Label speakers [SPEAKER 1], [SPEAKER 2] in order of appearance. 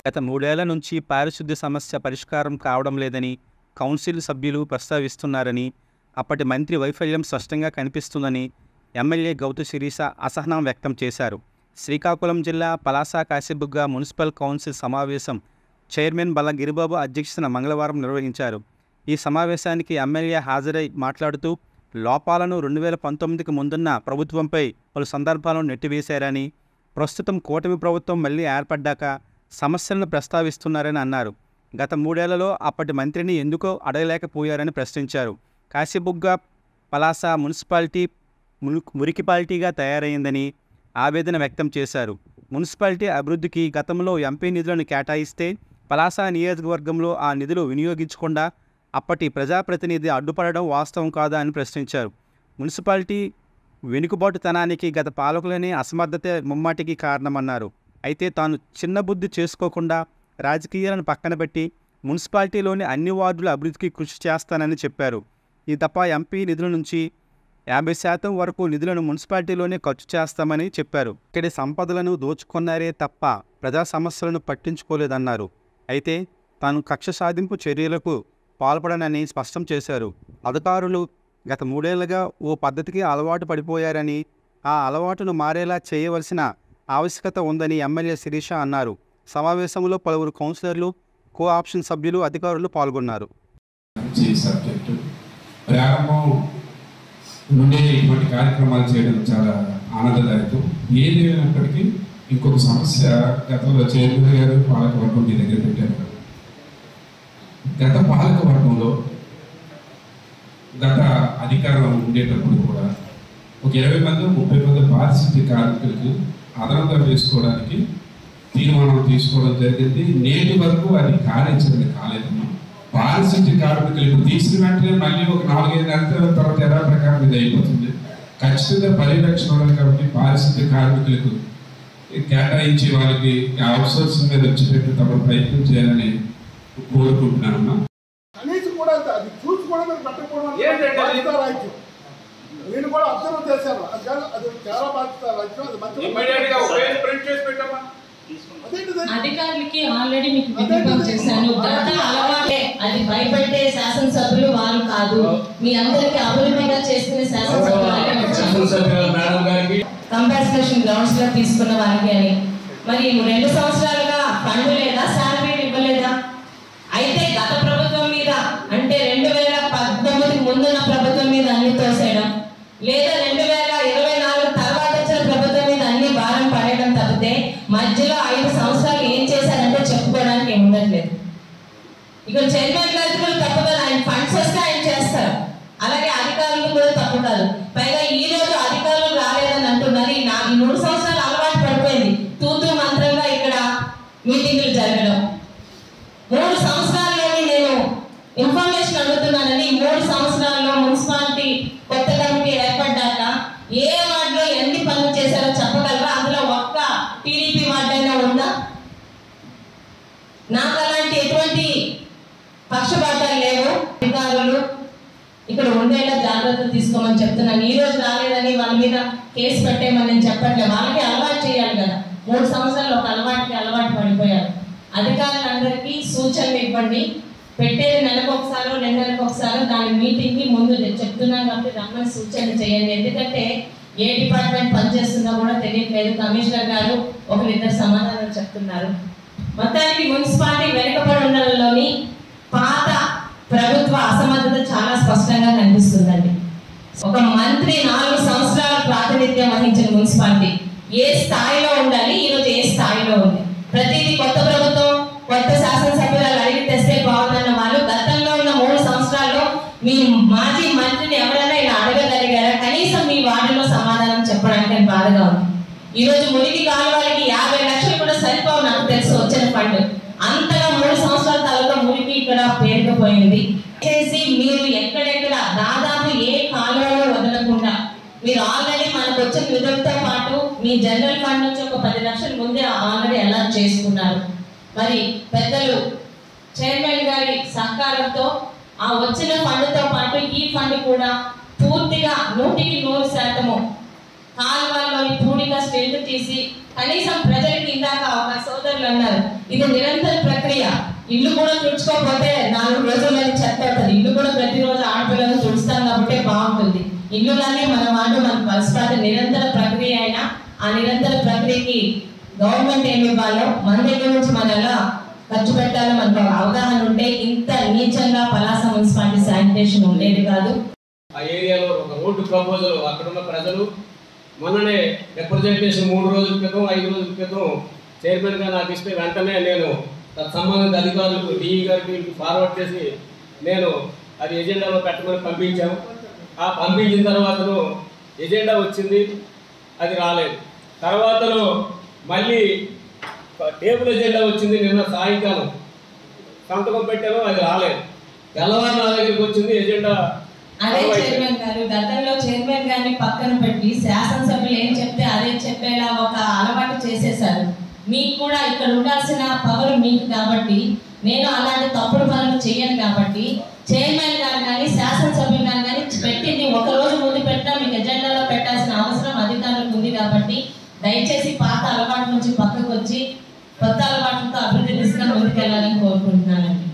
[SPEAKER 1] గత 3 ఏళ్ల నుంచి పారిశుద్ధ్య సమస్య పరిష్కారం కావడం లేదని కౌన్సిల్ సభ్యులు ప్రస్తావిస్తున్నారని, అప్పటి మంత్రి వైఫల్యం స్పష్టంగా కనిపిస్తుందని ఎమ్మెల్యే గౌతు శిరీష అసహనం వ్యక్తం చేశారు. శ్రీకాకుళం జిల్లా పలాస కాశీబుగ్గ మున్సిపల్ కౌన్సిల్ సమావేశం చైర్మన్ బల్ల గిరిబాబు అధ్యక్షతన మంగళవారం నిర్వహించారు. ఈ సమావేశానికి ఎమ్మెల్యే హాజరై మాట్లాడుతూ లోపాలను 2019కి ముందున్న ప్రభుత్వంపై పలు సందర్భాలను నెట్టివేశారని, ప్రస్తుతం కూటమి ప్రభుత్వం మళ్లీ ఏర్పడ్డాక సమస్యలను ప్రస్తావిస్తున్నారని అన్నారు. గత 3 ఏళ్లలో అప్పటి మంత్రిని ఎందుకో అడగలేకపోయారని ప్రశ్నించారు. కాశీబుగ్గ పలాస మున్సిపాలిటీ మురికిపాలిటీగా తయారైందని ఆవేదన వ్యక్తం చేశారు. మున్సిపాలిటీ అభివృద్ధికి గతంలో ఎంపీ నిధులను కేటాయిస్తే పలాస నియోజకవర్గంలో ఆ నిధులు వినియోగించకుండా అప్పటి ప్రజాప్రతినిధి అడ్డుపడడం వాస్తవం కాదా అని ప్రశ్నించారు. మున్సిపాలిటీ వెనుకబాటుతనానికి గత పాలకులనే అసమర్థతే ముమ్మాటికి కారణమన్నారు. అయితే తాను చిన్న బుద్ధి చేసుకోకుండా రాజకీయాలను పక్కన పెట్టి మున్సిపాలిటీలోని అన్ని వార్డుల అభివృద్ధికి కృషి చేస్తానని చెప్పారు. ఈ తప్ప ఎంపీ నిధుల నుంచి 50% వరకు నిధులను మున్సిపాలిటీలోనే ఖర్చు చేస్తామని చెప్పారు. ఇక్కడి సంపదలను దోచుకున్నారే తప్ప ప్రజా సమస్యలను పట్టించుకోలేదన్నారు. అయితే తాను కక్ష సాధింపు చర్యలకు పాల్పడనని స్పష్టం చేశారు. అధికారులు గత 3 ఏళ్లుగా ఓ పద్ధతికి అలవాటు పడిపోయారని, ఆ అలవాటును మారేలా చేయవలసిన ఆవశ్యకత ఉందని ఎమ్మెల్యే శిరీష అన్నారు. సమావేశంలో పలువురు కౌన్సిలర్లు, కో-ఆప్షన్ సభ్యులు, అధికారులు పాల్గొన్నారు.
[SPEAKER 2] ప్రారంభం నుండే ఇటువంటి కార్యక్రమాలు చేయడం చాలా ఆనందదాయకం. ఏది అయినప్పటికీ ఇంకొక సమస్య గతంలో చైర్మన్ గారు పాలకవర్గం మీ దగ్గర పెట్టారు. గత పాలకవర్గంలో గత అధికారం ఉండేటప్పుడు కూడా ఒక 20 మంది 30 మంది పారిశుద్ధ్య కార్మికులకు అదనంగా వేసుకోవడానికి తీర్మానం తీసుకోవడం జరిగింది. నేటి వరకు అది కార్యాచరణ కాలేదమ్మా. పారిశుద్ధ్య కార్మికులు ఇప్పుడు తీసిన వెంటనే మళ్ళీ ఒక 4-5 నెలల తర్వాత ఎలా ప్రకారం ఇది అయిపోతుంది. ఖచ్చితంగా పర్యవేక్షణ ఉండాలి. కాబట్టి పారిశుద్ధ్య కార్మికులకు కేటాయించి వాళ్ళకి అవుట్సోర్సింగ్ మీద వచ్చేటట్టు తమ ప్రయత్నం చేయాలని కోరుకుంటున్నానమ్మా.
[SPEAKER 3] నేను కూడా అబ్జర్వ్ చేశాను. అది చాలా బాధ్యత.
[SPEAKER 4] అధికారులకి ఆల్రెడీ మీకు విన్నపం చేశాను. గత అలవాటే అది భయపెట్టే శాసనసభ్యులు వారు కాదు, మీ అందరికి అభివృద్ధిగా చేస్తున్న శాసనసభ్యులు కంపాన్సేషన్ గ్రౌండ్స్ లో తీసుకున్న వారికి అని. మరి 2 సంవత్సరాలుగా ఫండ్ లేదా, శాలరీలు ఇవ్వలేదా? అయితే గత ప్రభుత్వం మీద అంటే 2019 ముందున్న ప్రభుత్వం మీద అన్ని తోసేయడం, లేదా 2024 తర్వాత వచ్చిన ప్రభుత్వం మీద అన్ని భారం పడేయడం తప్పితే మధ్యలో 5 సంవత్సరాలు ఏం చేశారంటే చెప్పుకోవడానికి ఏమి ఉండట్లేదు. ఇక్కడ చైర్మన్ గారు కూడా తప్పు కాదు, ఆయన ఫండ్స్ వస్తే ఆయన చేస్తారు. అలాగే అధికారులు కూడా తప్పు కాదు. పైగా ఈ రోజు అధికారులు రాలేదని అంటున్నారు. ఈ 3 సంవత్సరాలు అలవాటు పడిపోయింది తూతూ మంత్రంగా ఇక్కడ మీటింగులు జరగడం. 3 సంవత్సరాల్లోని నేను ఇన్ఫర్మేషన్ అడుగుతున్నానని, 3 సంవత్సరాల్లో మున్సిపాలిటీ కొత్త కమిటీ ఏర్పడ్డాక ఏ వార్డులో ఎన్ని పనులు చేశారో చెప్పగలరా? అందులో ఒక్క టీడీపీ వార్డు అయినా ఉందా? నాకు అలాంటి ఎటువంటి పక్షపాతాలు లేవు. అధికారులు ఇక్కడ ఉండేలా జాగ్రత్తలు తీసుకోమని చెప్తున్నాను. ఈ రోజు రాలేదని వాళ్ళ మీద కేసు పెట్టేమని నేను చెప్పట్లేదు. వాళ్ళకి అలవాటు చేయాలి కదా. 3 సంవత్సరాలు ఒక అలవాటు పడిపోయారు. అధికారులందరికీ సూచనలు ఇవ్వండి. పెట్టేది నెలకు ఒకసారో 2 నెలలకు ఒకసారో దాని మీటింగ్కి ముందు చెప్తున్నాం కాబట్టి రమ్మని సూచనలు చేయండి. ఎందుకంటే ఏ డిపార్ట్మెంట్ పనిచేస్తుందో కూడా తెలియట్లేదు. కమిషనర్ గారు 1-2 సమాధానాలు చెప్తున్నారు. మొత్తానికి మున్సిపాలిటీ వెనుకబడి ఉండడంలోని పాత ప్రభుత్వ అసమర్థత చాలా స్పష్టంగా కనిపిస్తుందండి. ఒక మంత్రి 4 సంవత్సరాలు ప్రాతినిధ్యం వహించిన మున్సిపాలిటీ ఏ స్థాయిలో ఉండాలి, ఈరోజు ఏ స్థాయిలో ఉంది? ప్రతిదీ కొత్త ప్రభుత్వం, కొత్త శాసనసభ్యులు అడిగి తెస్తే బాగుందన్న వాళ్ళు గతంలో ఉన్న 3 సంవత్సరాల్లో మీ మాజీ మంత్రిని ఎవరైనా ఇలా అడగగలిగారా? కనీసం మీ వార్డులో సమాధానం చెప్పడానికి అని బాధగా ఉంది. ఈరోజు మురికి కాలువలకి 50 లక్షలు కూడా సరిపోవు, నాకు తెలుసు వచ్చిన ఫండ్. అంతగా 3 సంవత్సరాల తర్వాత మురికి ఇక్కడ పేరుకుపోయింది. చేసి మీరు ఎక్కడెక్కడ దాదాపు ఏ కాలువలో వదలకుండా మీరు ఆల్రెడీ మనకు వచ్చిన నిధులతో పాటు మీ జనరల్ ఫండ్ నుంచి ఒక 10 లక్షల ముందే ఆల్రెడీ అలాట్ చేసుకున్నారు. మరి పెద్దలు చైర్మన్ గారి సహకారంతో ఆ వచ్చిన ఫండ్తో పాటు ఈ ఫండ్ కూడా పూర్తిగా 100% కాలువల్లోని పూడిగా స్టిల్ట్ తీసి కనీసం ప్రజలకి ఇందాక ఒక సోదరులు అన్నారు ఇది నిరంతర ప్రక్రియ. ఇల్లు కూడా తుడుచుకోకపోతే 4 రోజుల్లోనే చెత్త అవుతుంది. ఇల్లు కూడా ప్రతిరోజు ఆడపిల్లలు తుడుస్తాం కాబట్టి బాగుంటుంది. ఇల్లులన్నీ మన వాడు మన పరస్పర నిరంతర ప్రక్రియ అయినా ఆ నిరంతర ప్రక్రియకి గవర్నమెంట్ ఏమి ఇవ్వాలో మన దగ్గర నుంచి మనం ఎలా ఖర్చు పెట్టాలో మనకు అవగాహన ఉంటే ఇంత నీచంగా పలాస మున్సిపాలిటీ శానిటేషన్ ఉండేది కాదు.
[SPEAKER 5] ఆ ఏరియాలో ఒక రోడ్డు ప్రపోజల్ అక్కడున్న ప్రజలు మొన్ననే రిప్రజెంటేషన్ 3 రోజుల క్రితం 5 రోజుల క్రితం చైర్మన్గా నాకు ఇస్తే వెంటనే నేను సంబంధిత అధికారులకు డిఈ గారికి ఫార్వర్డ్ చేసి నేను అది ఎజెండాలో పెట్టమని పంపించాము. ఆ పంపించిన తర్వాతను ఎజెండా వచ్చింది, అది రాలేదు. తర్వాతను మళ్ళీ టేబుల్ ఎజెండా వచ్చింది, నిన్న సాయంకాలం సంతకం పెట్టాను, అది రాలేదు. తెల్లవారు నా దగ్గరికి వచ్చింది ఎజెండా.
[SPEAKER 4] అదే చైర్మన్ గారు గతంలో చైర్మన్ గారిని పక్కన పెట్టి శాసనసభ్యులు ఏం చెప్తే అదే చెప్పేలా ఒక అలవాటు చేసేశారు. మీకు కూడా ఇక్కడ ఉండాల్సిన పవర్ మీకు కాబట్టి నేను అలాంటి తప్పుడు పనులు చేయను కాబట్టి చైర్మన్ గారు కానీ శాసనసభ్యులు కానీ పెట్టింది ఒక రోజు ముందు పెట్టినా మీకు ఎజెండాలో పెట్టాల్సిన అవసరం అధికారులకు ఉంది కాబట్టి దయచేసి పాత అలవాటు నుంచి పక్కకు వచ్చి కొత్త అలవాట్లతో అభివృద్ధి దిశగా ముందుకెళ్లాలని కోరుకుంటున్నానండి.